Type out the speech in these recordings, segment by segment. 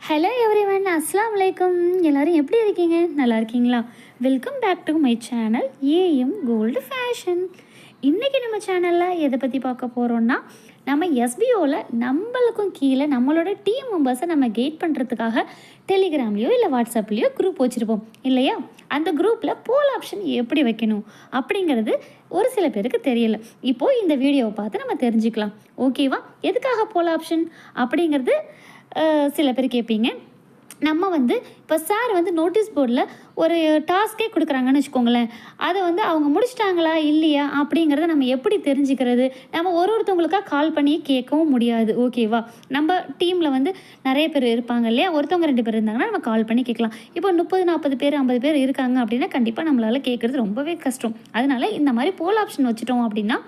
Hello everyone, அஸ்ஸலாமு அலைக்கும். எல்லோரும் எப்படி இருக்கீங்க? நல்லா இருக்கீங்களா? Welcome back to my channel AM gold fashion. இன்றைக்கி நம்ம சேனலில் எதை பற்றி பார்க்க போகிறோன்னா, நம்ம எஸ்பிஓவில் நம்மளுக்கும் கீழே நம்மளோட டீம் மெம்பர்ஸை நம்ம கெயிட் பண்ணுறதுக்காக டெலிகிராம்லேயோ இல்லை வாட்ஸ்அப்லேயோ குரூப் வச்சுருப்போம் இல்லையா? அந்த குரூப்பில் போல் ஆப்ஷன் எப்படி வைக்கணும் அப்படிங்கிறது ஒரு சில பேருக்கு தெரியல. இப்போது இந்த வீடியோவை பார்த்து நம்ம தெரிஞ்சுக்கலாம். ஓகேவா? எதுக்காக போல் ஆப்ஷன் அப்படிங்கிறது சில பேர் கேட்பீங்க. நம்ம இப்போ சார் நோட்டீஸ் போர்டில் ஒரு டாஸ்கே கொடுக்குறாங்கன்னு வச்சுக்கோங்களேன். அதை அவங்க முடிச்சிட்டாங்களா இல்லையா அப்படிங்கிறத நம்ம எப்படி தெரிஞ்சுக்கிறது? நம்ம ஒருத்தவங்களுக்காக கால் பண்ணி கேட்கவும் முடியாது. ஓகேவா? நம்ம டீமில் நிறைய பேர் இருப்பாங்க இல்லையா? ஒருத்தவங்க 2 பேர் இருந்தாங்கன்னா நம்ம கால் பண்ணி கேட்கலாம். இப்போ 30 40 பேர் 50 பேர் இருக்காங்க அப்படின்னா கண்டிப்பாக நம்மளால் கேட்குறது ரொம்பவே கஷ்டம். அதனால இந்த மாதிரி போல் ஆப்ஷன் வச்சுட்டோம் அப்படின்னா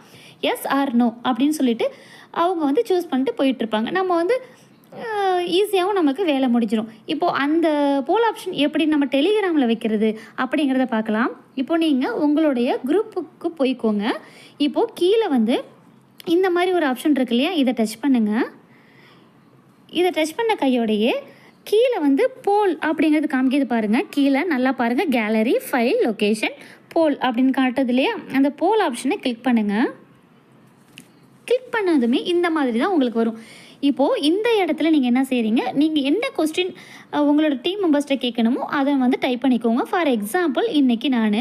எஸ் ஆர் நோ அப்படின்னு சொல்லிட்டு அவங்க சூஸ் பண்ணிட்டு போயிட்டுருப்பாங்க. நம்ம ஈஸியாகவும் நமக்கு வேலை முடிஞ்சிடும். இப்போது அந்த போல் ஆப்ஷன் எப்படி நம்ம டெலிகிராமில் வைக்கிறது அப்படிங்கிறத பார்க்கலாம். இப்போது நீங்கள் உங்களுடைய குரூப்புக்கு போய்க்கோங்க. இப்போது கீழே இந்த மாதிரி ஒரு ஆப்ஷன் இருக்கு இல்லையா? இதை டச் பண்ணுங்கள். இதை டச் பண்ண கையோடையே கீழே போல் அப்படிங்கிறது காமிக்கிது பாருங்கள். கீழே நல்லா பாருங்கள், கேலரி, ஃபைல், லொக்கேஷன், போல் அப்படின்னு காட்டுது இல்லையா? அந்த போல் ஆப்ஷனை கிளிக் பண்ணுங்கள். கிளிக் பண்ணதுமே இந்த மாதிரி தான் உங்களுக்கு வரும். இப்போது இந்த இடத்துல நீங்கள் என்ன செய்கிறீங்க, நீங்கள் என்ன கொஸ்டின் உங்களோட டீம் மெம்பர்ஸ்கிட்ட கேட்கணுமோ அதை டைப் பண்ணிக்கோங்க. ஃபார் எக்ஸாம்பிள் இன்றைக்கி நான்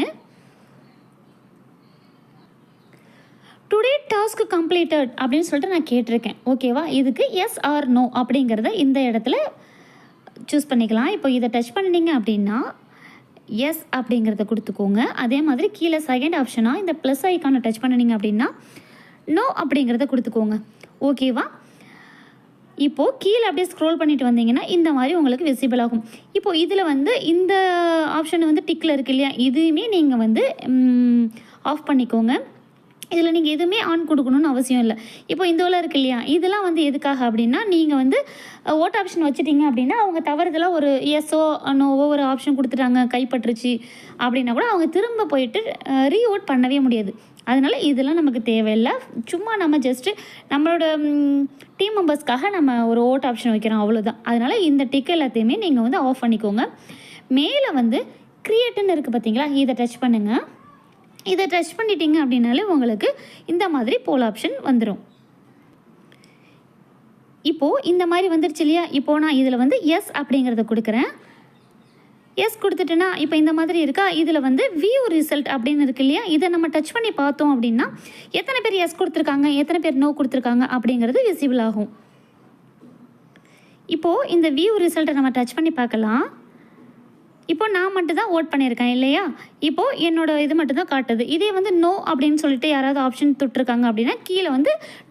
டுடே டாஸ்க் கம்ப்ளீட்டட் அப்படின்னு சொல்லிட்டு நான் கேட்டிருக்கேன். ஓகேவா? இதுக்கு எஸ் ஆர் நோ அப்படிங்கிறத இந்த இடத்துல சூஸ் பண்ணிக்கலாம். இப்போ இதை டச் பண்ணிங்க அப்படின்னா எஸ் அப்படிங்கிறத கொடுத்துக்கோங்க. அதே மாதிரி கீழே செகண்ட் ஆப்ஷனாக இந்த ப்ளஸ் ஐக்கானை டச் பண்ணிங்க அப்படின்னா நோ அப்படிங்கிறத கொடுத்துக்கோங்க. ஓகேவா? இப்போது கீழே அப்படியே ஸ்க்ரோல் பண்ணிட்டு வந்தீங்கன்னா இந்த மாதிரி உங்களுக்கு விசிபிள் ஆகும். இப்போது இதில் இந்த ஆப்ஷன் டிக்கில் இருக்கு இல்லையா? இதுவுமே நீங்கள் ஆஃப் பண்ணிக்கோங்க. இதில் நீங்கள் எதுவுமே ஆன் கொடுக்கணும்னு அவசியம் இல்லை. இப்போ இந்த உள்ள இருக்கு இல்லையா? இதெல்லாம் எதுக்காக அப்படின்னா, நீங்கள் ஓட் ஆப்ஷன் வச்சுட்டிங்க அப்படின்னா அவங்க தவறுதலாக ஒரு எஸ்ஓ நோவோ ஒரு ஆப்ஷன் கொடுத்துட்டாங்க, கைப்பற்றுச்சு அப்படின்னா கூட அவங்க திரும்ப போயிட்டு ரீஓட் பண்ணவே முடியாது. அதனால் இதெல்லாம் நமக்கு தேவையில்லை. சும்மா நம்ம ஜஸ்ட்டு நம்மளோட டீம் மெம்பர்ஸ்க்காக நம்ம ஒரு ஓட் ஆப்ஷன் வைக்கிறோம், அவ்வளோதான். அதனால் இந்த டிக் எல்லாத்தையுமே நீங்கள் ஆஃப் பண்ணிக்கோங்க. மேலே க்ரியேட்டுன்னு இருக்குது பார்த்தீங்களா? இதை டச் பண்ணுங்கள். இதை டச் பண்ணிட்டீங்க அப்படின்னாலே உங்களுக்கு இந்த மாதிரி போல் ஆப்ஷன் வந்துடும். இப்போது இந்த மாதிரி வந்துருச்சு இல்லையா? இப்போது நான் இதில் எஸ் அப்படிங்கிறத கொடுக்குறேன். எஸ் கொடுத்துட்டேன்னா இப்போ இந்த மாதிரி இருக்கா? இதில் வியூ ரிசல்ட் அப்படின்னு இருக்கு இல்லையா? இதை நம்ம டச் பண்ணி பார்த்தோம் அப்படின்னா எத்தனை பேர் எஸ் கொடுத்துருக்காங்க, எத்தனை பேர் நோ கொடுத்துருக்காங்க அப்படிங்கிறது விசிபிள் ஆகும். இப்போது இந்த வியூ ரிசல்ட்டை நம்ம டச் பண்ணி பார்க்கலாம். இப்போ நான் மட்டும் தான் ஓட் பண்ணியிருக்கேன் இல்லையா? இப்போது என்னோடய இது மட்டும் தான் காட்டுது. இதே நோ அப்படின்னு சொல்லிட்டு யாராவது ஆப்ஷன் தொட்டிருக்காங்க அப்படின்னா கீழே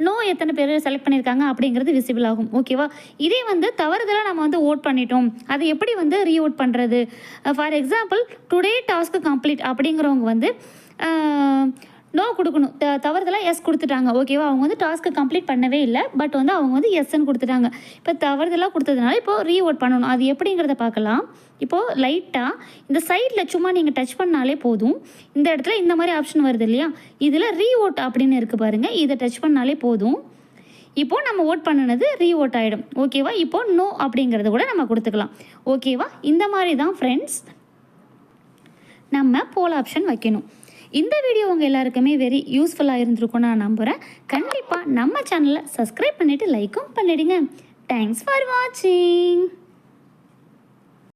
நோ எத்தனை பேர் செலக்ட் பண்ணியிருக்காங்க அப்படிங்கிறது விசிபிள் ஆகும். ஓகேவா? இதே தவறுதலாக நம்ம ஓட் பண்ணிட்டோம், அதை எப்படி ரீஓட் பண்ணுறது? For example today task complete அப்படிங்கிறவங்க நோ கொடுக்கணும். தவறுதலாக எஸ் கொடுத்துட்டாங்க. ஓகேவா? அவங்க டாஸ்க்கு கம்ப்ளீட் பண்ணவே இல்லை, பட் அவங்க எஸ்ன்னு கொடுத்துட்டாங்க. இப்போ தவறுதலாக கொடுத்ததுனால இப்போது ரீஓட் பண்ணணும். அது எப்படிங்கிறத பார்க்கலாம். இப்போது லைட்டாக இந்த சைடில் சும்மா நீங்கள் டச் பண்ணாலே போதும். இந்த இடத்துல இந்த மாதிரி ஆப்ஷன் வருது இல்லையா? இதில் ரீஓட் அப்படின்னு இருக்குது பாருங்கள். இதை டச் பண்ணாலே போதும். இப்போது நம்ம ஓட் பண்ணினது ரீஓட் ஆகிடும். ஓகேவா? இப்போது நோ அப்படிங்கிறத கூட நம்ம கொடுத்துக்கலாம். ஓகேவா? இந்த மாதிரி தான் ஃப்ரெண்ட்ஸ் நம்ம போல் ஆப்ஷன் வைக்கணும். இந்த வீடியோ உங்கள் எல்லாருக்குமே வெரி யூஸ்ஃபுல்லாக இருந்திருக்கும்னு நான் நம்புகிறேன். கண்டிப்பாக நம்ம சேனலை சப்ஸ்கிரைப் பண்ணிவிட்டு லைக்கும் பண்ணிவிடுங்க. தேங்க்ஸ் ஃபார் வாட்சிங்.